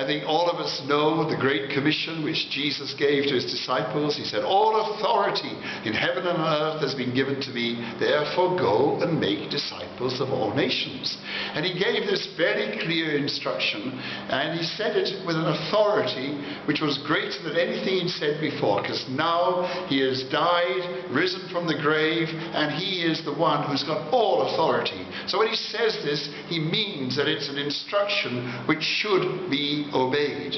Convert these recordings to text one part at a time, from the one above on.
I think all of us know the Great Commission which Jesus gave to his disciples. He said, "All authority in heaven and on earth has been given to me, therefore go and make disciples of all nations." And he gave this very clear instruction, and he said it with an authority which was greater than anything he'd said before, because now he has died, risen from the grave, and he is the one who's got all authority. So when he says this, he means that it's an instruction which should be obeyed.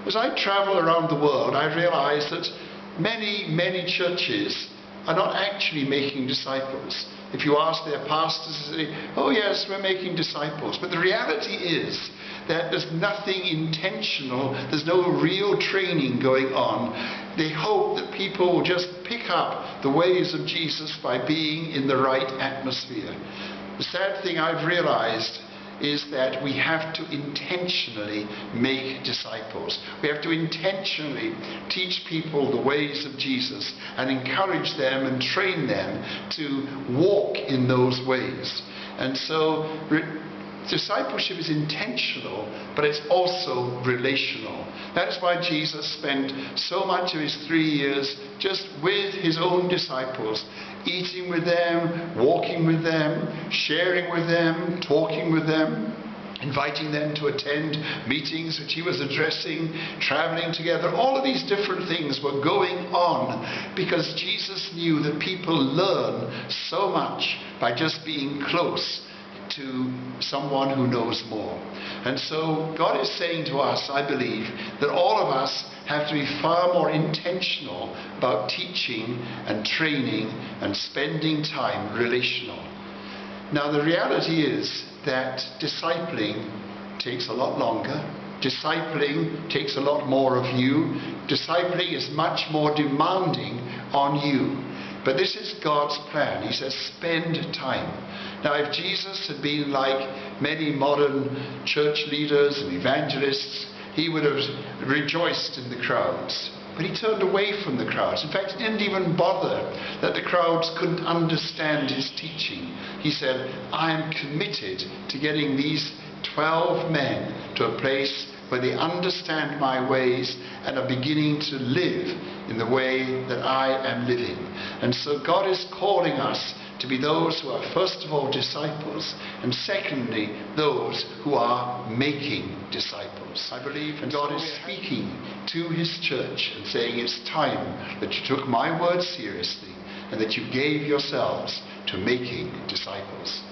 As I travel around the world, I realize that many churches are not actually making disciples. If you ask their pastors, they say, "Oh yes, we're making disciples." But the reality is that there's nothing intentional, there's no real training going on. They hope that people will just pick up the ways of Jesus by being in the right atmosphere. The sad thing I've realized is that we have to intentionally make disciples. We have to intentionally teach people the ways of Jesus and encourage them and train them to walk in those ways. And so discipleship is intentional, but it's also relational. That is why Jesus spent so much of his 3 years just with his own disciples, eating with them, walking with them, sharing with them, talking with them, inviting them to attend meetings which he was addressing, traveling together. All of these different things were going on because Jesus knew that people learn so much by just being close to someone who knows more. And so God is saying to us, I believe, that all of us have to be far more intentional about teaching and training and spending time relational. Now the reality is that discipling takes a lot longer. Discipling takes a lot more of you. Discipling is much more demanding on you. But this is God's plan. He says, spend time. Now, if Jesus had been like many modern church leaders and evangelists, he would have rejoiced in the crowds. But he turned away from the crowds. In fact, he didn't even bother that the crowds couldn't understand his teaching. He said, I am committed to getting these 12 men to a place where they understand my ways and are beginning to live in the way that I am living. And so God is calling us to be those who are first of all disciples, and secondly those who are making disciples. I believe and God is speaking to his church and saying, it's time that you took my word seriously and that you gave yourselves to making disciples.